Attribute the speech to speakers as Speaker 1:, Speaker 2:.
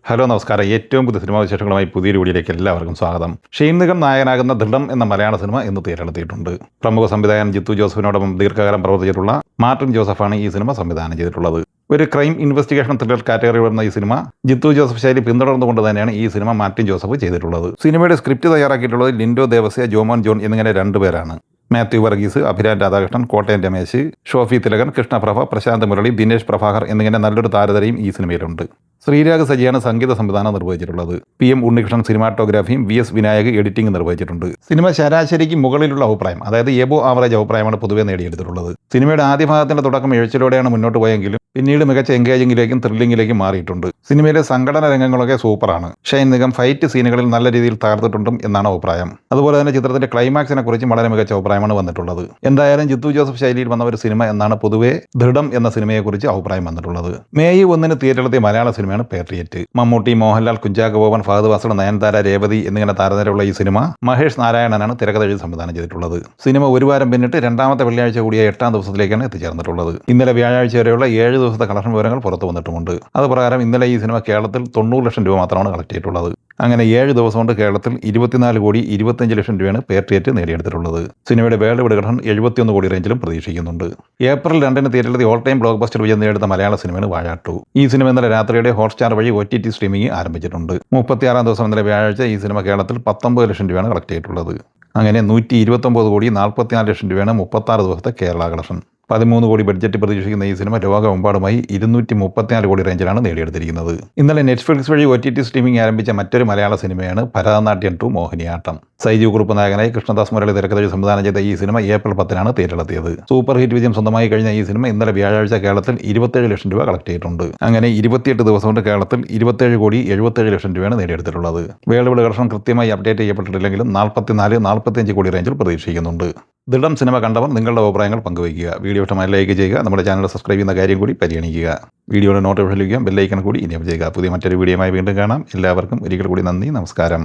Speaker 1: Hello നമസ്കാരം. ഏറ്റവും പുതിയ സിനിമാ വിശേഷങ്ങളുമായി പുതിയൊരു വീഡിയോയിലേക്ക് എല്ലാവർക്കും സ്വാഗതം. ഷെയ്ൻ നിഗം നായകനാകുന്ന ദൃഢം എന്ന മലയാള സിനിമ ഇന്ന് തിരഞ്ഞെടുത്തിട്ടുണ്ട്. പ്രമുഖ സംവിധായകൻ ജിത്തു ജോസഫിനോടൊപ്പം ദീർഘകാലം പ്രവർത്തിച്ചിട്ടുള്ള മാർട്ടിൻ ജോസഫാണ് ഈ സിനിമ സംവിധാനം ചെയ്തിട്ടുള്ളത്. ഒരു ക്രൈം ഇൻവെസ്റ്റിഗേഷൻ ത്രില്ലർ കാറ്റഗറി വരുന്ന ഈ സിനിമ ജിത്തു ജോസഫ് ശൈലി പിന്തുടർന്നുകൊണ്ട് തന്നെയാണ് ഈ സിനിമ മാർട്ടിൻ ജോസഫ് ചെയ്തിട്ടുള്ളത്. സിനിമയുടെ സ്ക്രിപ്റ്റ് തയ്യാറാക്കിയിട്ടുള്ളത് ലിൻഡോ ദേവസ്യ, ജോമോൻ ജോൺ എന്നിങ്ങനെ രണ്ടുപേരാണ്. മാത്യു വർഗീസ്, അഭിരാൻ രാധാകൃഷ്ണൻ, കോട്ടയം രമേശ്, ഷോഫി തിലകൻ, കൃഷ്ണപ്രഭ, പ്രശാന്ത് മുരളി, ദിനേശ് പ്രഭാകർ എന്നിങ്ങനെ നല്ലൊരു താരതരയും ഈ സിനിമയിലുണ്ട്. ശ്രീരാഗ് സജിയാണ് സംഗീത സംവിധാനം നിർവഹിച്ചിട്ടുള്ളത്. PM ഉണ്ണികൃഷ്ണൻ സിനിമാറ്റോഗ്രാഫിയും VS വിനായക് എഡിറ്റിംഗ് നിർവഹിച്ചിട്ടുണ്ട്. സിനിമ ശരാശരിക്ക് മുകളിലുള്ള അഭിപ്രായം, അതായത് എബോ ആവറേജ് അഭിപ്രായമാണ് പൊതുവെ നേടിയെടുത്തിട്ടുള്ളത്. സിനിമയുടെ ആദ്യ ഭാഗത്തിന്റെ തുടക്കം എഴുച്ചിലൂടെയാണ് മുന്നോട്ട് പോയെങ്കിലും പിന്നീട് മികച്ച എൻഗേജിങ്ങിലേക്കും ത്രില്ലിങ്ങിലേക്കും മാറിയിട്ടുണ്ട്. സിനിമയിലെ സംഘടന രംഗങ്ങളൊക്കെ സൂപ്പറാണ്. ഷൈൻ നിഗം ഫൈറ്റ് സീനുകളിൽ നല്ല രീതിയിൽ തകർത്തിട്ടുണ്ടും എന്നാണ് അഭിപ്രായം. അതുപോലെ തന്നെ ചിത്രത്തിന്റെ ക്ലൈമാക്സിനെ കുറിച്ചും വളരെ മികച്ച അഭിപ്രായമാണ് വന്നിട്ടുള്ളത്. എന്തായാലും ജിത്തു ജോസഫ് ശൈലിയിൽ വന്ന ഒരു സിനിമ എന്നാണ് പൊതുവെ ദൃഢം എന്ന സിനിമയെക്കുറിച്ച് അഭിപ്രായം വന്നിട്ടുള്ളത്. May 1 തിയേറ്ററിലെത്തിയ മലയാള സിനിമയാണ് പേട്രിയറ്റ്. മമ്മൂട്ടി, മോഹൻലാൽ, കുഞ്ചാക്കോ ബോബൻ, ഫഹദ് ഫാസിൽ, നയൻതാര, രേവതി എന്നിങ്ങനെ താരനിരയുള്ള ഈ സിനിമ മഹേഷ് നാരായണനാണ് തിരക്കഥ എഴുതി സംവിധാനം ചെയ്തിട്ടുള്ളത്. സിനിമ ഒരു വാരം പിന്നിട്ട് രണ്ടാമത്തെ വെള്ളിയാഴ്ച കൂടിയ 8ാം ദിവസത്തിലേക്കാണ് എത്തിച്ചേർന്നിട്ടുള്ളത്. ഇന്നലെ വ്യാഴാഴ്ച വരെയുള്ള 7 ദിവസത്തെ കളക്ഷൻ വിവരങ്ങൾ പുറത്തു വന്നിട്ടുമുണ്ട്. അതുപ്രകാരം ഇന്നലെ ഈ സിനിമ കേരളത്തിൽ 90 ലക്ഷം രൂപ മാത്രമാണ് കളക്ട് ചെയ്തിട്ടുള്ളത്. അങ്ങനെ 7 ദിവസം കൊണ്ട് കേരളത്തിൽ 24,25 ലക്ഷം രൂപയാണ് പേട്രിയറ്റ് നേടിയെടുത്തിട്ടുള്ളത്. സിനിമയുടെ വേൾഡ് വൈഡ് കളക്ഷൻ 71 കോടി റേഞ്ചിലും പ്രതീക്ഷിക്കുന്നുണ്ട്. ഏപ്രിൽ 2 തിയേറ്ററിലെത്തി ഓൾ ടൈം ബ്ലോക്ക് ബസ്റ്റർ വിജയം നേടിയെടുത്ത മലയാള സിനിമയാണ് വാഴ 2. ഈ സിനിമ ഇന്നലെ രാത്രിയുടെ ഹോട്ട്സ്റ്റാർ വഴി OTT സ്ട്രീമിംഗ് ആരംഭിച്ചിട്ടുണ്ട്. 36ാം ദിവസം ഇന്നലെ വ്യാഴാഴ്ച ഈ സിനിമ കേരളത്തിൽ 19 ലക്ഷം രൂപയാണ് കളക്ട് ചെയ്തിട്ടുള്ളത്. അങ്ങനെ 129,44 ലക്ഷം രൂപയാണ് 36 ദിവസത്തെ കേരള കളക്ഷൻ. 13 കോടി ബഡ്ജറ്റ് പ്രതീക്ഷിക്കുന്ന ഈ സിനിമ ലോകമെമ്പാടുമായി 234 കോടി റേഞ്ചിലാണ് നേടിയെടുത്തിരിക്കുന്നത്. ഇന്നലെ നെറ്റ്ഫ്ലിക്സ് വഴി OTT സ്ട്രീമിംഗ് ആരംഭിച്ച മറ്റൊരു മലയാള സിനിമയാണ് ഭരതനാട്യം 2 മോഹിനിയാട്ടം. സൈജു കുറുപ്പ് നായകനായി കൃഷ്ണദാസ് മുരളി തിരക്കഥ സംവിധാനം ചെയ്ത ഈ സിനിമ ഏപ്രിൽ 10 തിയേറ്ററിലെത്തിയത്. സൂപ്പർ ഹിറ്റ് വിജയം സ്വന്തമായി കഴിഞ്ഞ ഈ സിനിമ ഇന്നലെ വ്യാഴാഴ്ച കേരളത്തിൽ 27 ലക്ഷം രൂപ കളക്ട് ചെയ്തിട്ടുണ്ട്. അങ്ങനെ 28 ദിവസം കൊണ്ട് കേരളത്തിൽ 27,77 ലക്ഷം രൂപയാണ് നേടിയെടുത്തിട്ടുള്ളത്. വേൾഡ് വൈഡ് കളക്ഷൻ കൃത്യമായി അപ്ഡേറ്റ് ചെയ്യപ്പെട്ടിട്ടില്ലെങ്കിലും 44-45 കോടി റേഞ്ചിൽ പ്രതീക്ഷിക്കുന്നുണ്ട്. ദൃഢം സിനിമ കണ്ടവർ നിങ്ങളുടെ അഭിപ്രായങ്ങൾ പങ്കുവയ്ക്കുക. വീഡിയോ ഇഷ്ടമായി ലൈക്ക് ചെയ്യുക. നമ്മുടെ ചാനൽ സബ്സ്ക്രൈബ് ചെയ്യുന്ന കാര്യം കൂടി പരിഗണിക്കുക. വീഡിയോയുടെ നോട്ടിഫിക്കേഷൻ ലഭിക്കാൻ ബെല്ലൈക്കൺ കൂടി ഇനേബിൾ ചെയ്യുക. പുതിയ മറ്റൊരു വീഡിയോയുമായി വീണ്ടും കാണാം. എല്ലാവർക്കും ഒരിക്കൽ കൂടി നന്ദി, നമസ്കാരം.